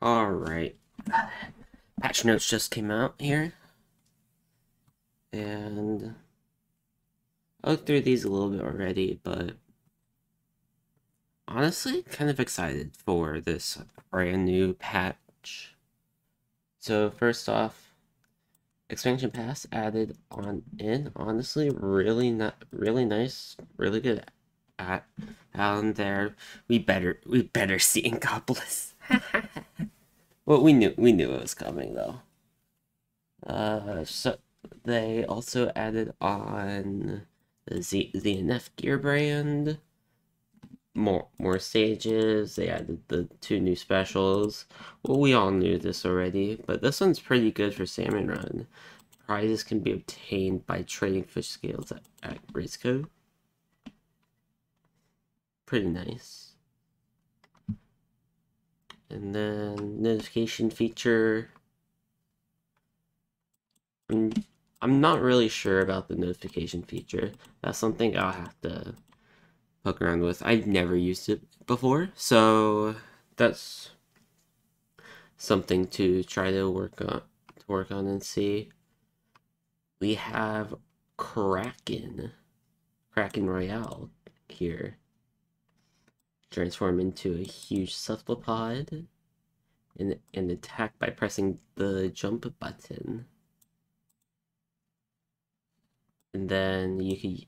Alright. Patch notes just came out here. And I looked through these a little bit already, but honestly, kind of excited for this brand new patch. So first off, expansion pass added in. Honestly, really nice, really good at down there. We better see Inkopolis. Well, we knew it was coming though. So they also added on the ZNF gear brand, more stages. They added the 2 new specials. Well, we all knew this already, but this one's pretty good for Salmon Run. Prizes can be obtained by trading fish scales at Briscoe. Pretty nice. And then notification feature. I'm not really sure about the notification feature. That's something I'll have to poke around with. I've never used it before, so that's something to try to work on and see. We have Kraken Royale here. Transform into a huge cephalopod and attack by pressing the jump button. And then you can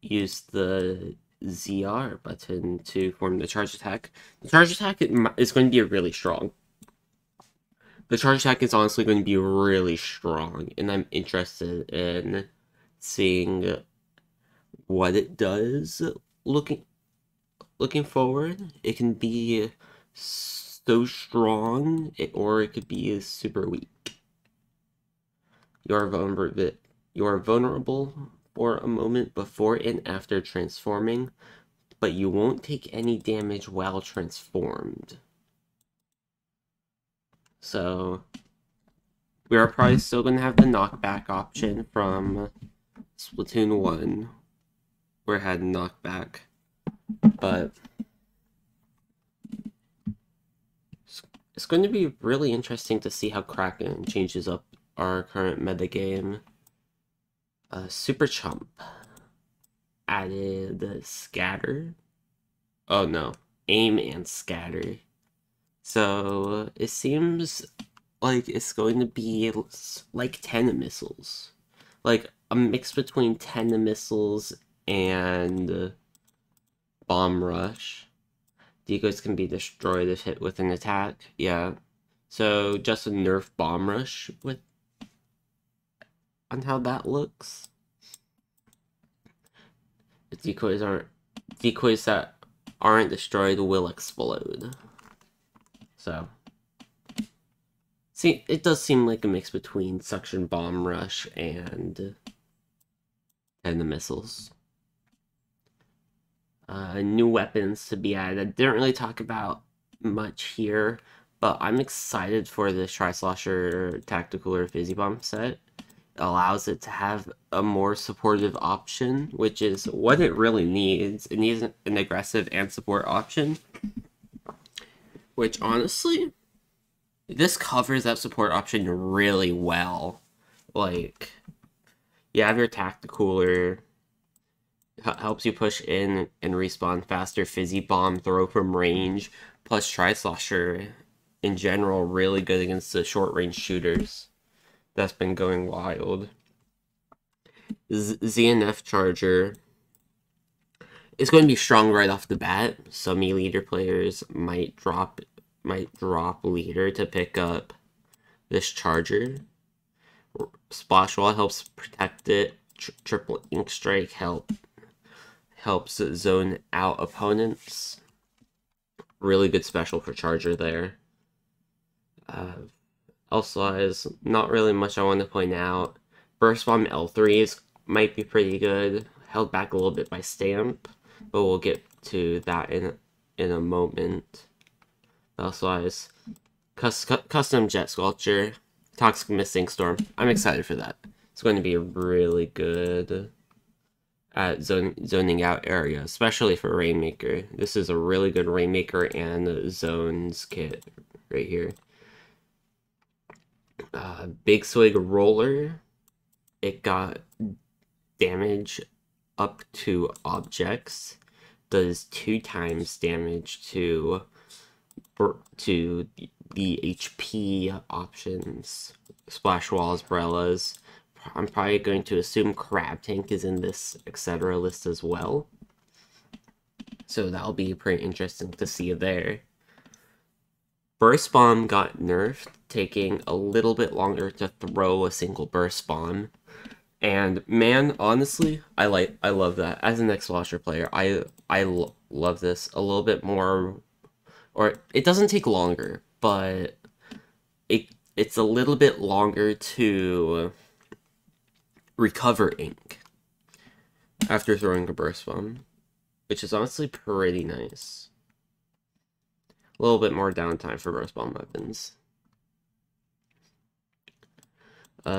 use the ZR button to form the charge attack. The charge attack is going to be really strong. The charge attack is honestly going to be really strong, and I'm interested in seeing what it does. Looking forward, it can be so strong, or it could be super weak. You are vulnerable for a moment before and after transforming, but you won't take any damage while transformed. So, we are probably still going to have the knockback option from Splatoon 1, where it had knockback, but it's going to be really interesting to see how Kraken changes up our current metagame. Super Chump added Scatter. Oh no, Aim and Scatter. So it seems like it's going to be like 10 missiles. Like a mix between 10 missiles and Bomb Rush. Decoys can be destroyed if hit with an attack. Yeah. So just a nerf Bomb Rush on how that looks. Decoys that aren't destroyed will explode. So, see, it does seem like a mix between Suction Bomb Rush and the missiles. New weapons to be added. I didn't really talk about much here, but I'm excited for the Tri-Slosher Tactical or Fizzy Bomb set. It allows it to have a more supportive option, which is what it really needs. It needs an aggressive and support option, which honestly, this covers that support option really well. Like, you have your Tacticooler, helps you push in and respawn faster, Fizzy Bomb, throw from range, plus Tri-Slosher in general really good against the short range shooters. That's been going wild. ZNF Charger is going to be strong right off the bat. Some leader players might drop leader to pick up this charger. Splash Wall helps protect it. Triple Ink Strike helps zone out opponents. Really good special for charger there. Elsewise, not really much I want to point out. Burst Bomb L3s might be pretty good. Held back a little bit by Stamp, but we'll get to that in a moment. Elsewise, custom Jet Sculpture, Toxic Missing Storm. I'm excited for that. It's going to be really good at zoning out area, especially for Rainmaker. This is a really good Rainmaker and Zones kit right here. Big Swig Roller, it got damage up to objects, does 2 times damage to the HP options, Splash Walls, Brellas. I'm probably going to assume Crab Tank is in this etc. list as well. So that'll be pretty interesting to see there. Burst Bomb got nerfed, taking a little bit longer to throw a single Burst Bomb. And man, honestly, I love that. As an X-Washer player, I love this a little bit more, or it doesn't take longer, but it's a little bit longer to recover ink after throwing a Burst Bomb, which is honestly pretty nice. A little bit more downtime for Burst Bomb weapons.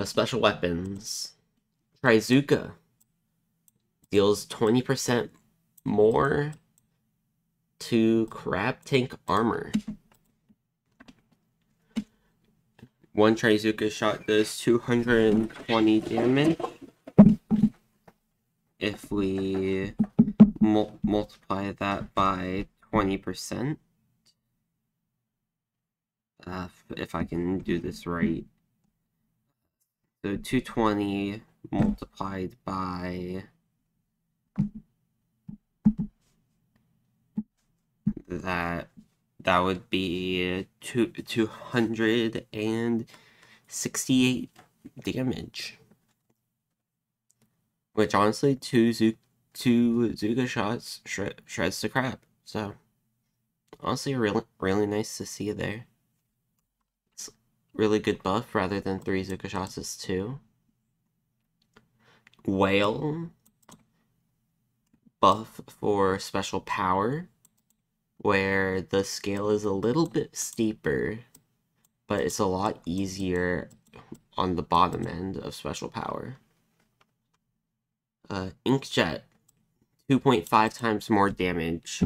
Special weapons. Trizuka deals 20% more to Crab Tank armor. One Trizuka shot does 220 damage. If we multiply that by 20%, if I can do this right, so 220 multiplied by that would be 268 damage, which honestly 2 Zuga shots shreds the crap. So honestly really nice to see there. It's really good buff rather than 3 Zuga shots is 2. Whale buff for special power, where the scale is a little bit steeper, but it's a lot easier on the bottom end of special power. Inkjet, 2.5 times more damage.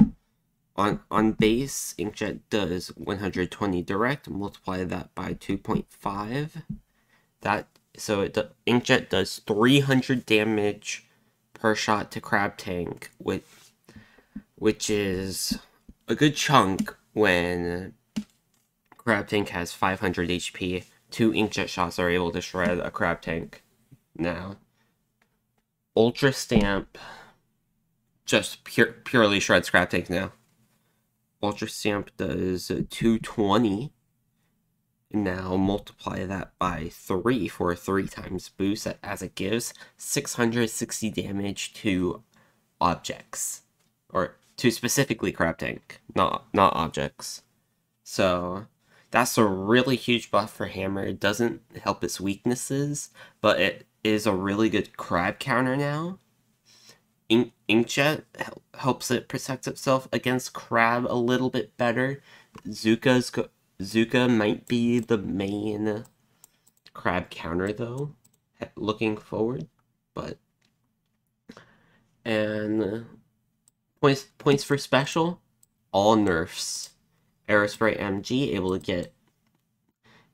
On base, Inkjet does 120 direct, multiply that by 2.5. Inkjet does 300 damage per shot to Crab Tank, which is a good chunk when Crab Tank has 500 HP. 2 Inkjet shots are able to shred a Crab Tank now. Ultra Stamp just purely shreds Crab Tank now. Ultra Stamp does 220. Now multiply that by 3 for a 3 times boost, as it gives 660 damage to objects, or to specifically Crab Tank, not objects. So that's a really huge buff for Hammer. It doesn't help its weaknesses, but it is a really good crab counter now. Inkjet helps it protect itself against crab a little bit better. Zuka might be the main crab counter though, looking forward, but and points for special, all nerfs. Aerospray MG able to get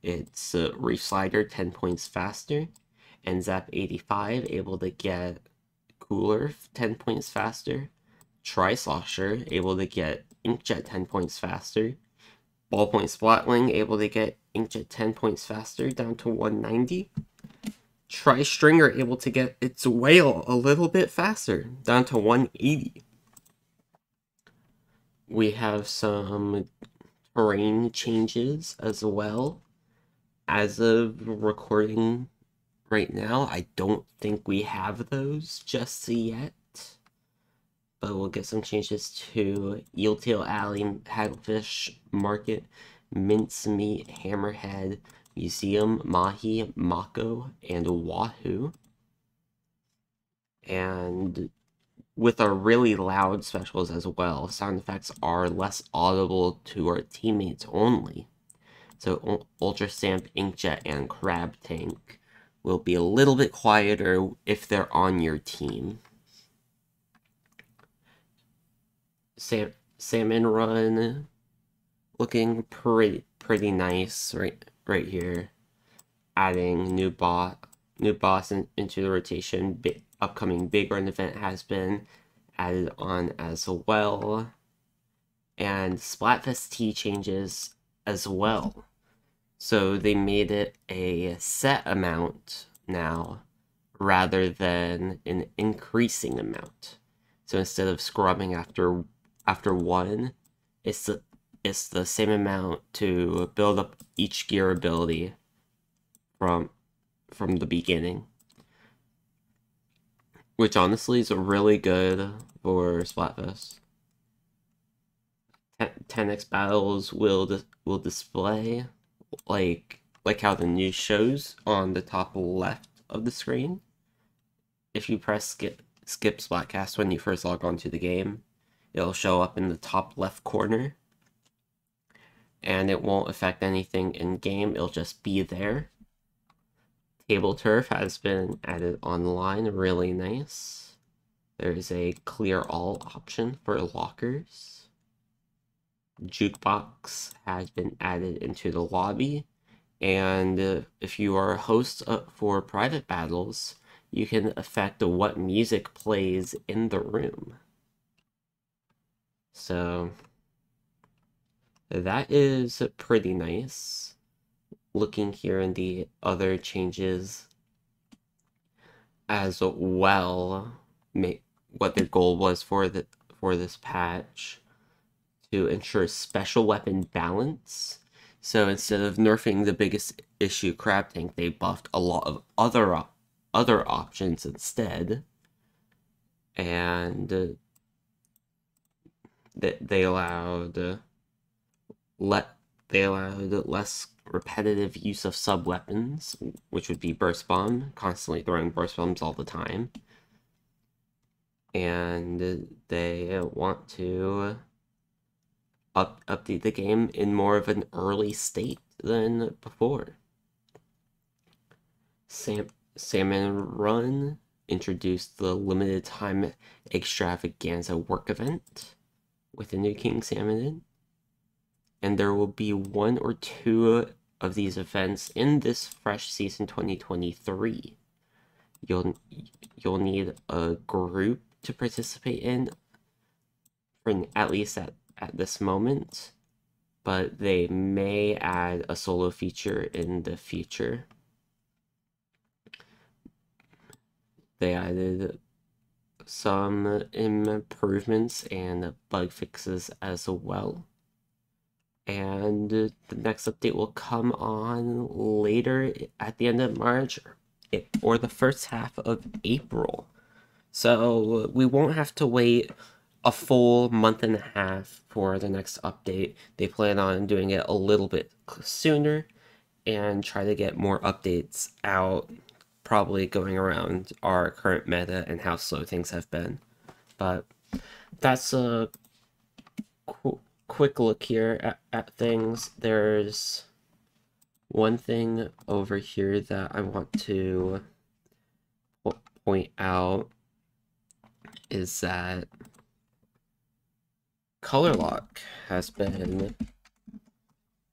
its Reef Slider 10 points faster, and Zap 85 able to get Cooler 10 points faster. Tri-Slosher able to get Inkjet 10 points faster. Ballpoint Splatling able to get Inkjet 10 points faster down to 190. Tri-Stringer able to get its Whale a little bit faster down to 180. We have some terrain changes as well. As of recording right now, I don't think we have those just yet, but we'll get some changes to Eeltail Alley, Hagglefish Market, Mincemeat, Hammerhead, Museum, Mahi, Mako, and Wahoo. And with our really loud specials as well, sound effects are less audible to our teammates only. So Ultra Stamp, Inkjet, and Crab Tank will be a little bit quieter if they're on your team. Salmon Run looking pretty nice right here. adding new boss into the rotation. Upcoming big run event has been added on as well, and Splatfest T changes as well. So they made it a set amount now rather than an increasing amount. So instead of scrubbing after one, it's the same amount to build up each gear ability from the beginning, which honestly is really good for Splatfest. 10x battles will display like how the news shows on the top left of the screen. If you press skip Splatcast when you first log on to the game, it'll show up in the top left corner, and it won't affect anything in game. It'll just be there. Table turf has been added online, really nice. There's a clear all option for lockers. Jukebox has been added into the lobby, and if you are a host for private battles, you can affect what music plays in the room. So that is pretty nice. Looking here in the other changes as well, what the goal was for this patch, to ensure special weapon balance. So instead of nerfing the biggest issue Crab Tank, they buffed a lot of other options instead, and they allowed less repetitive use of sub weapons, which would be burst bomb, constantly throwing burst bombs all the time, and they want to update the game in more of an early state than before. Salmon Run introduced the limited time extravaganza work event with a new King Salmon, and there will be 1 or 2 of these events in this fresh season 2023. You'll need a group to participate in, for at least at this moment, but they may add a solo feature in the future. They added some improvements and bug fixes as well, and the next update will come on later at the end of March or the first half of April. So we won't have to wait a full month and a half for the next update. They plan on doing it a little bit sooner and try to get more updates out, probably going around our current meta and how slow things have been. But that's a quick look here at things. There's one thing over here that I want to point out, is that color lock has been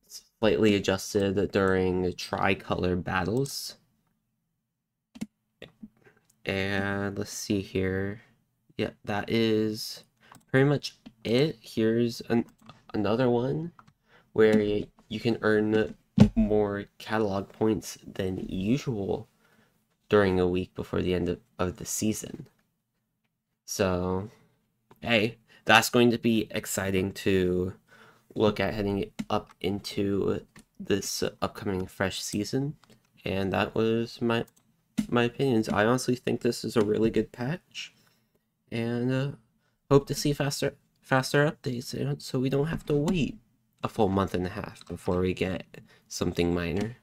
slightly adjusted during tri-color battles. And let's see here. Yeah, that is pretty much it. Here's another one where you can earn more catalog points than usual during a week before the end of the season. So, hey, that's going to be exciting to look at heading up into this upcoming fresh season. And that was my opinions. I honestly think this is a really good patch, and hope to see faster updates, so we don't have to wait a full month and a half before we get something minor.